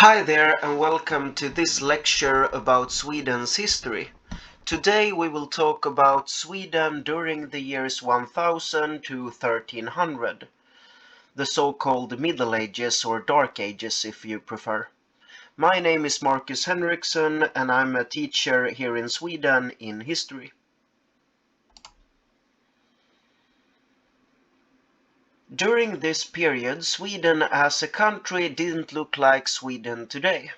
Hi there and welcome to this lecture about Sweden's history. Today we will talk about Sweden during the years 1000 to 1300, the so-called Middle Ages or Dark Ages if you prefer. My name is Marcus Henriksson and I'm a teacher here in Sweden in history. During this period, Sweden as a country didn't look like Sweden today.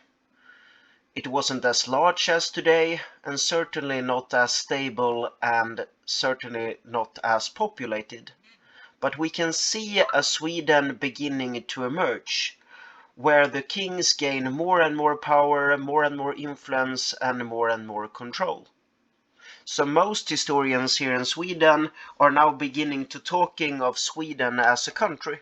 It wasn't as large as today, and certainly not as stable, and certainly not as populated. But we can see a Sweden beginning to emerge, where the kings gain more and more power, more and more influence, and more control. So most historians here in Sweden are now beginning to talking of Sweden as a country.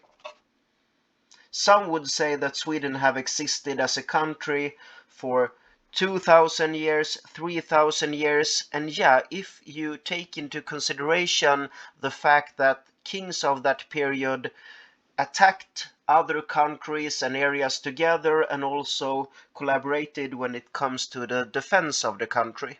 Some would say that Sweden have existed as a country for 2000 years, 3000 years, and yeah, if you take into consideration the fact that kings of that period attacked other countries and areas together and also collaborated when it comes to the defense of the country.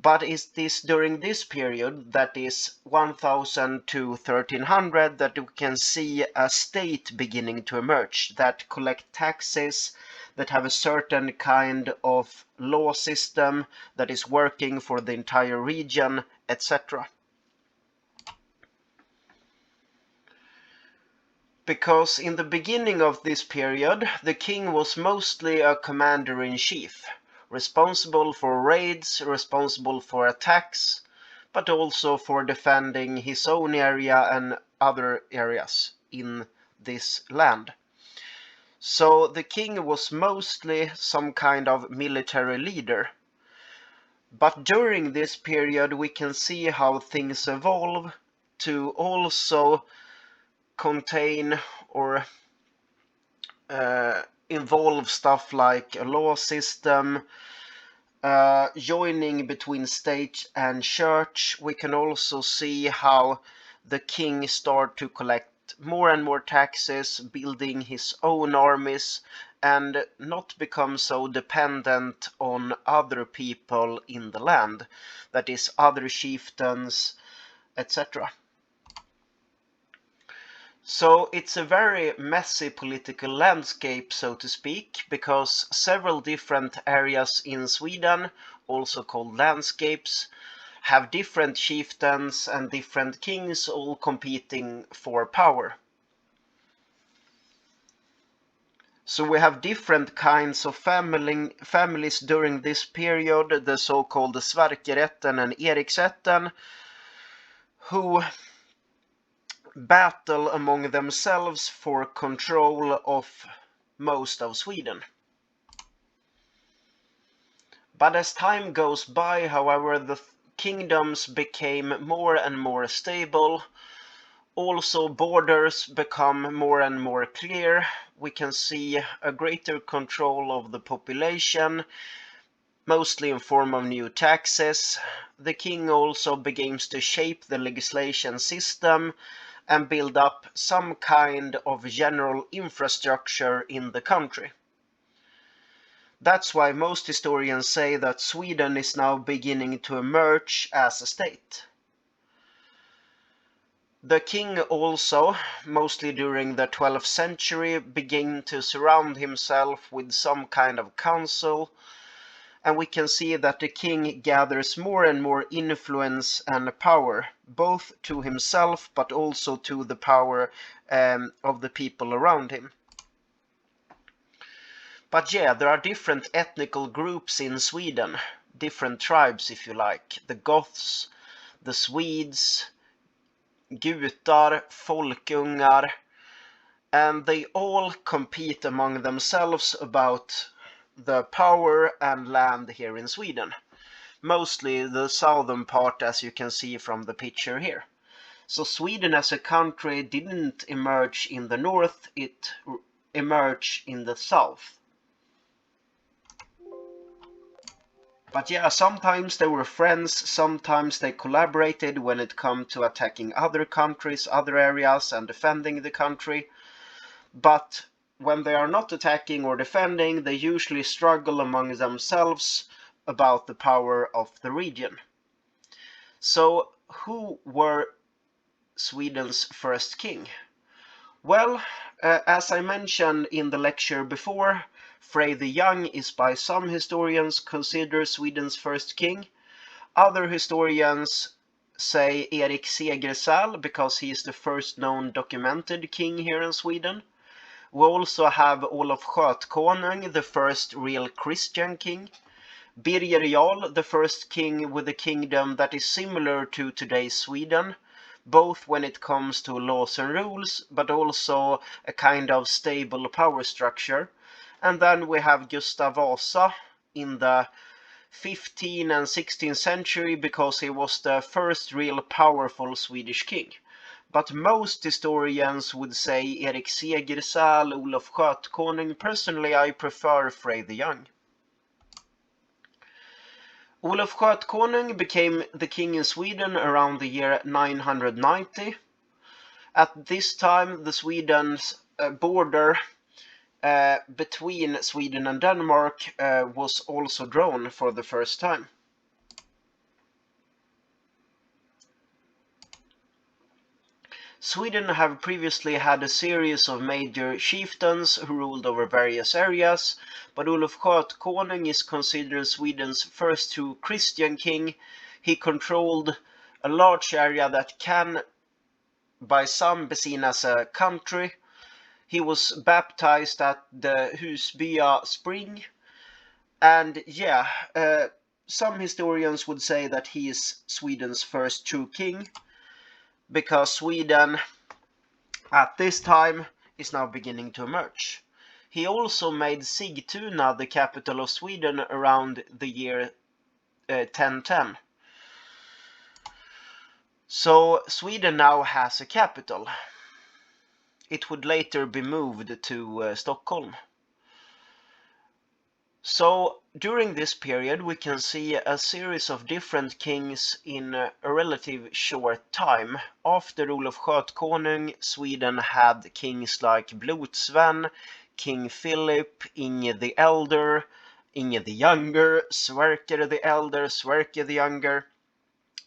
But it is during this period, that is 1000 to 1300, that we can see a state beginning to emerge that collect taxes, that have a certain kind of law system that is working for the entire region, etc. Because in the beginning of this period, the king was mostly a commander-in-chief, responsible for raids, responsible for attacks, but also for defending his own area and other areas in this land. So the king was mostly some kind of military leader. But during this period we can see how things evolve to also contain or involve stuff like a law system, joining between state and church. We can also see how the king started to collect more and more taxes, building his own armies, and not become so dependent on other people in the land, that is, other chieftains, etc. So it's a very messy political landscape, so to speak, because several different areas in Sweden, also called landscapes, have different chieftains and different kings all competing for power. So we have different kinds of families during this period, the so-called Sverkerätten and Eriksätten, who battle among themselves for control of most of Sweden. But as time goes by, however, the kingdoms became more and more stable. Also, borders become more and more clear. We can see a greater control of the population, mostly in form of new taxes. The king also begins to shape the legislation system and build up some kind of general infrastructure in the country. That's why most historians say that Sweden is now beginning to emerge as a state. The king also, mostly during the 12th century, began to surround himself with some kind of council, and we can see that the king gathers more and more influence and power, both to himself but also to the power of the people around him. But yeah, there are different ethnical groups in Sweden, different tribes if you like, the Goths, the Swedes, Gutar, Folkungar, and they all compete among themselves about the power and land here in Sweden. Mostly the southern part, as you can see from the picture here. So Sweden as a country didn't emerge in the north, it emerged in the south. But yeah, sometimes they were friends, sometimes they collaborated when it came to attacking other countries, other areas, and defending the country. But when they are not attacking or defending, they usually struggle among themselves about the power of the region. So, who were Sweden's first king? Well, as I mentioned in the lecture before, Frey the Young is by some historians considered Sweden's first king. Other historians say Erik Segersäll because he is the first known documented king here in Sweden. We also have Olof, the first real Christian king. Birger Jarl, the first king with a kingdom that is similar to today's Sweden, both when it comes to laws and rules, but also a kind of stable power structure. And then we have Gustav Vasa in the 15th and 16th century because he was the first real powerful Swedish king. But most historians would say Erik Segersäll, Olof Skötkonung. Personally, I prefer Frey the Young. Olof Skötkonung became the king in Sweden around the year 990. At this time, the Sweden's border between Sweden and Denmark was also drawn for the first time. Sweden have previously had a series of major chieftains who ruled over various areas, but Olof Skötkonung is considered Sweden's first true Christian king. He controlled a large area that can, by some, be seen as a country. He was baptized at the Husbya spring, and some historians would say that he is Sweden's first true king, because Sweden at this time is now beginning to emerge. He also made Sigtuna the capital of Sweden around the year 1010. So Sweden now has a capital. It would later be moved to Stockholm. So during this period we can see a series of different kings in a relative short time. After Olof Skötkonung, Sweden had kings like Blodsven, King Philip, Inge the Elder, Inge the Younger, Sverker the Elder, Sverker the Younger,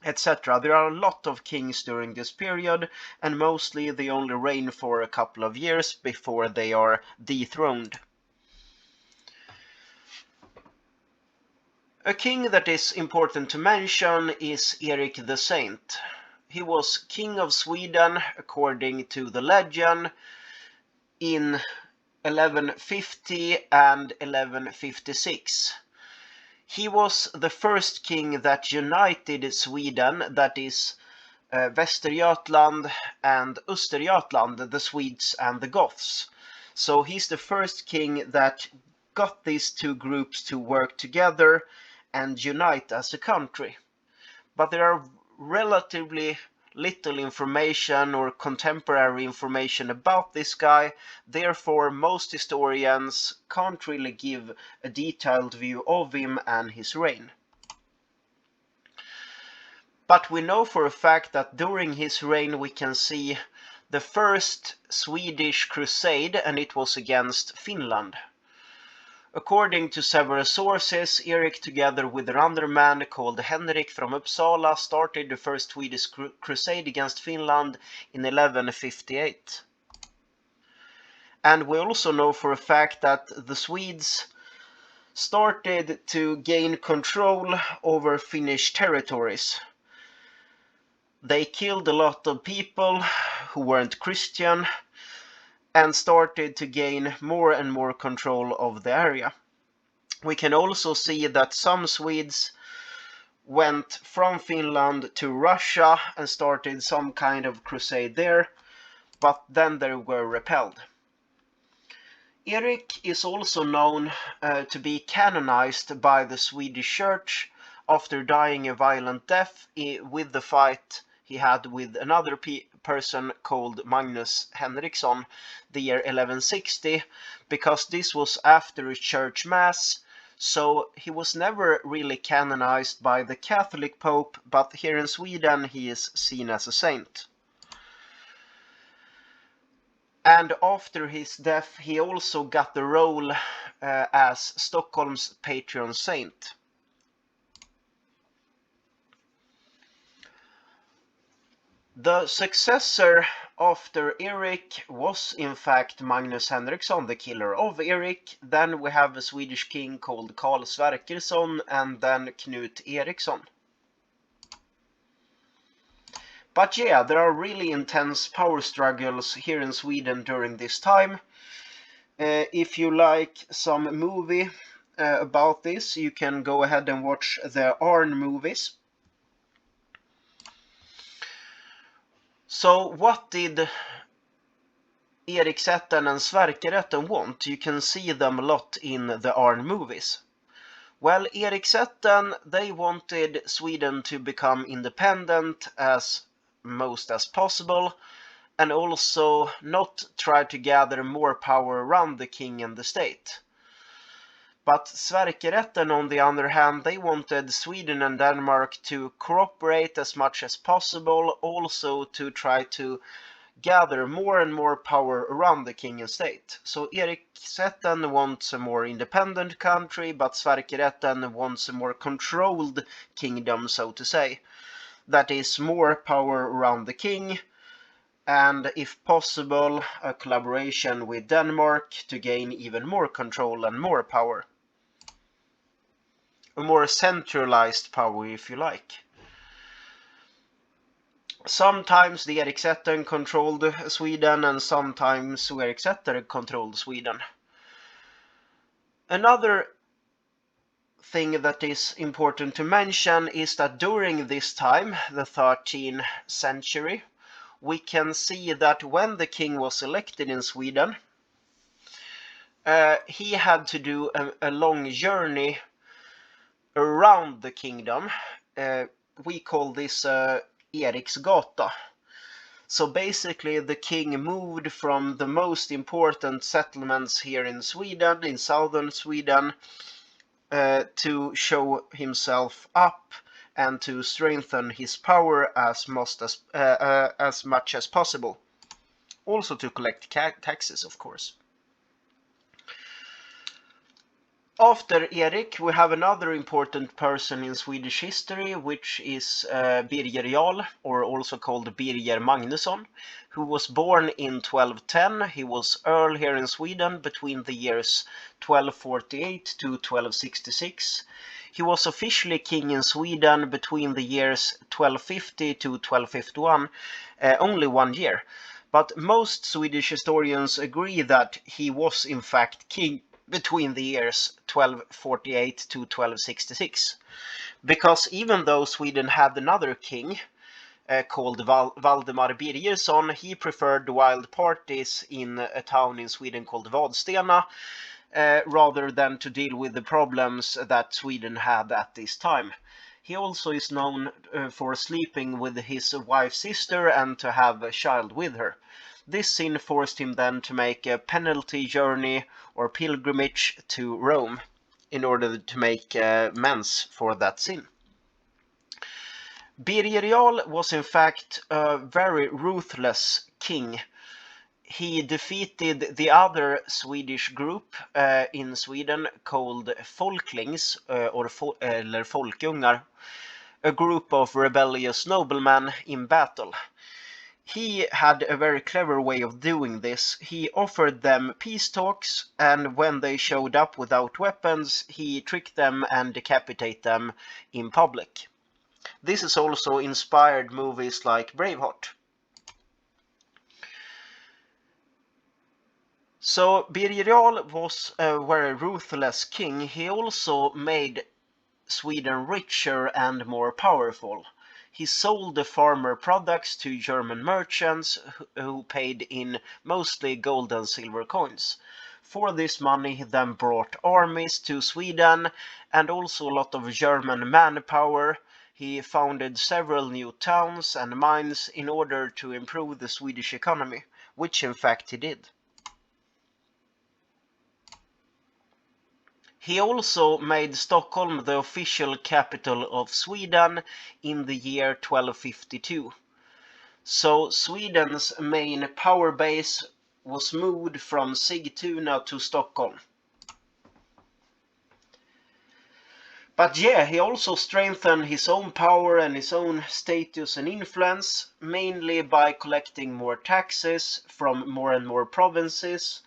etc. There are a lot of kings during this period, and mostly they only reign for a couple of years before they are dethroned. A king that is important to mention is Erik the Saint. He was king of Sweden, according to the legend, in 1150 and 1156. He was the first king that united Sweden, that is Västergötland and Östergötland, the Swedes and the Goths. So he's the first king that got these two groups to work together and unite as a country. But there are relatively little information or contemporary information about this guy. Therefore, most historians can't really give a detailed view of him and his reign. But we know for a fact that during his reign we can see the first Swedish crusade, and it was against Finland. According to several sources, Erik, together with another man called Henrik from Uppsala, started the first Swedish crusade against Finland in 1158. And we also know for a fact that the Swedes started to gain control over Finnish territories. They killed a lot of people who weren't Christian and started to gain more and more control of the area. We can also see that some Swedes went from Finland to Russia and started some kind of crusade there, but then they were repelled. Erik is also known to be canonized by the Swedish Church after dying a violent death with the fight he had with another person called Magnus Henriksson, the year 1160, because this was after a church mass, so he was never really canonized by the Catholic Pope, but here in Sweden he is seen as a saint. And after his death, he also got the role as Stockholm's patron saint. The successor after Erik was in fact Magnus Henriksson, the killer of Erik. Then we have a Swedish king called Karl Sverkersson, and then Knut Eriksson. But yeah, there are really intense power struggles here in Sweden during this time. If you like some movie about this, you can go ahead and watch the Arn movies. So what did Erik Segersäll and Sverkerätten want? You can see them a lot in the Arn movies. Well, Erik Segersäll, they wanted Sweden to become independent as most as possible, and also not try to gather more power around the king and the state. But Sverkerätten, on the other hand, they wanted Sweden and Denmark to cooperate as much as possible, also to try to gather more and more power around the king and state. So Erik Segersäll wants a more independent country, but Sverkerätten wants a more controlled kingdom, so to say. That is more power around the king, and if possible, a collaboration with Denmark to gain even more control and more power. A more centralized power, if you like. Sometimes the Erik Segersäll controlled Sweden, and sometimes Erik Segersäll controlled Sweden. Another thing that is important to mention is that during this time, the 13th century, we can see that when the king was elected in Sweden, he had to do a long journey around the kingdom. We call this Eriksgata. So basically the king moved from the most important settlements here in Sweden, in southern Sweden, to show himself up and to strengthen his power as much as possible. Also to collect taxes, of course. After Erik, we have another important person in Swedish history, which is Birger Jarl, or also called Birger Magnusson, who was born in 1210. He was Earl here in Sweden between the years 1248 to 1266. He was officially king in Sweden between the years 1250 to 1251, only 1 year. But most Swedish historians agree that he was in fact king between the years 1248 to 1266. Because even though Sweden had another king called Valdemar Birgersson, he preferred wild parties in a town in Sweden called Vadstena, rather than to deal with the problems that Sweden had at this time. He also is known for sleeping with his wife's sister and to have a child with her. This sin forced him then to make a penalty journey or pilgrimage to Rome in order to make amends for that sin. Birger Jarl was in fact a very ruthless king. He defeated the other Swedish group in Sweden called folklings eller folkungar, a group of rebellious noblemen in battle. He had a very clever way of doing this. He offered them peace talks, and when they showed up without weapons, he tricked them and decapitated them in public. This has also inspired movies like Braveheart. So Birger Jarl was a very ruthless king. He also made Sweden richer and more powerful. He sold the farmer products to German merchants who paid in mostly gold and silver coins. For this money he then brought armies to Sweden and also a lot of German manpower. He founded several new towns and mines in order to improve the Swedish economy, which in fact he did. He also made Stockholm the official capital of Sweden in the year 1252. So Sweden's main power base was moved from Sigtuna to Stockholm. But yeah, he also strengthened his own power and his own status and influence, mainly by collecting more taxes from more and more provinces.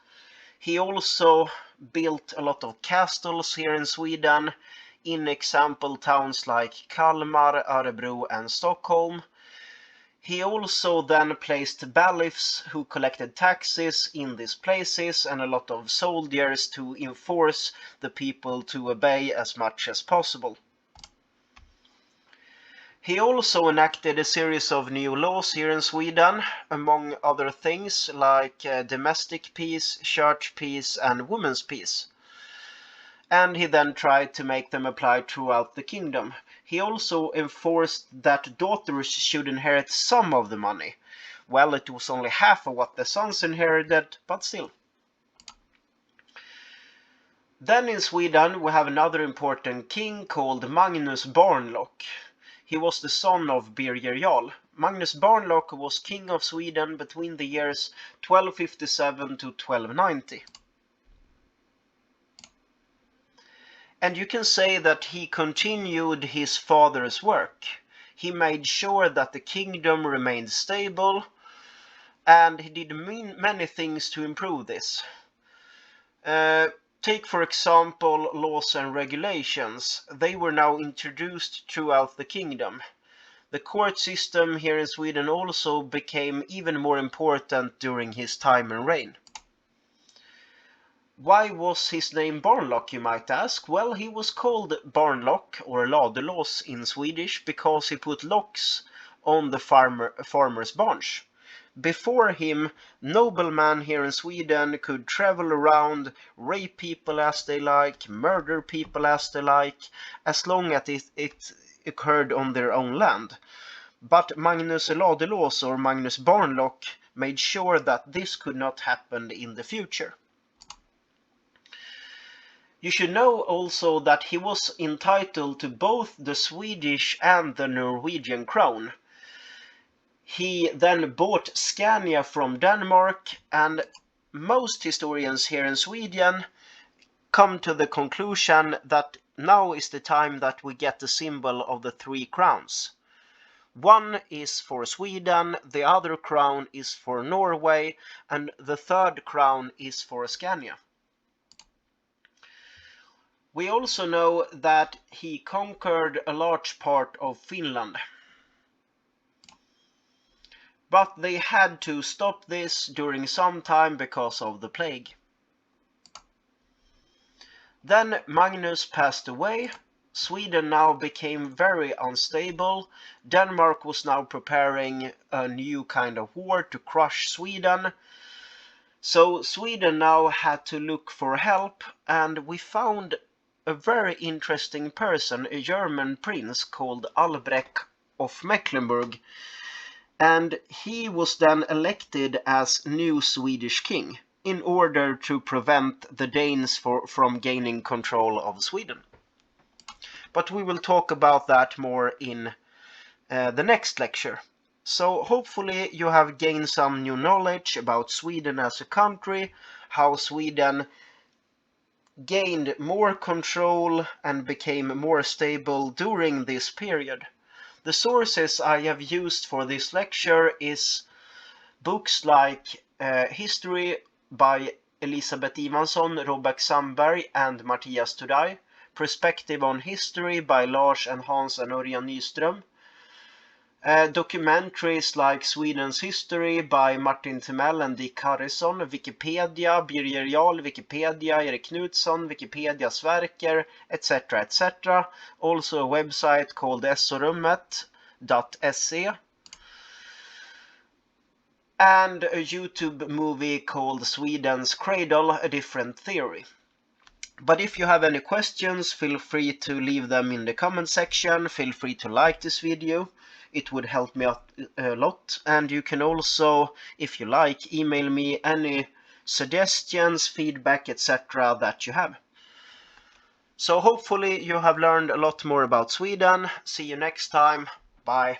He also built a lot of castles here in Sweden, in example towns like Kalmar, Örebro and Stockholm. He also then placed bailiffs who collected taxes in these places and a lot of soldiers to enforce the people to obey as much as possible. He also enacted a series of new laws here in Sweden, among other things like domestic peace, church peace and women's peace. And he then tried to make them apply throughout the kingdom. He also enforced that daughters should inherit some of the money. Well, it was only half of what the sons inherited, but still. Then in Sweden we have another important king called Magnus Barnlock. He was the son of Birger Jarl. Magnus Barnlock was king of Sweden between the years 1257 to 1290. And you can say that he continued his father's work. He made sure that the kingdom remained stable, and he did many things to improve this. Take for example laws and regulations. They were now introduced throughout the kingdom. The court system here in Sweden also became even more important during his time and reign. Why was his name Barnlock, you might ask? Well, he was called Barnlock or Ladulås in Swedish because he put locks on the farmer's barns. Before him, noblemen here in Sweden could travel around, rape people as they like, murder people as they like, as long as it occurred on their own land. But Magnus Ladulås or Magnus Barnlock made sure that this could not happen in the future. You should know also that he was entitled to both the Swedish and the Norwegian crown. He then bought Scania from Denmark, and most historians here in Sweden come to the conclusion that now is the time that we get the symbol of the three crowns. One is for Sweden, the other crown is for Norway, and the third crown is for Scania. We also know that he conquered a large part of Finland. But they had to stop this during some time because of the plague. Then Magnus passed away. Sweden now became very unstable. Denmark was now preparing a new kind of war to crush Sweden. So Sweden now had to look for help, and we found a very interesting person, a German prince called Albrecht of Mecklenburg, and he was then elected as new Swedish king in order to prevent the Danes from gaining control of Sweden. But we will talk about that more in the next lecture. So hopefully you have gained some new knowledge about Sweden as a country, how Sweden gained more control and became more stable during this period. The sources I have used for this lecture is books like History by Elisabeth Ivansson, Robert Sandberg and Mattias Tudaj, Perspective on History by Lars and Hans and Örjan Nyström, documentaries like Sweden's History by Martin Timell and Dick Harrison, Wikipedia, Birger Jarl, Wikipedia, Erik Knutsson, Wikipedia Sverker, etc. etc. Also a website called essorummet.se, and a YouTube movie called Sweden's Cradle, A Different Theory. But if you have any questions, feel free to leave them in the comment section. Feel free to like this video. It would help me out a lot. And you can also, if you like, email me any suggestions, feedback, etc. that you have. So hopefully you have learned a lot more about Sweden. See you next time. Bye.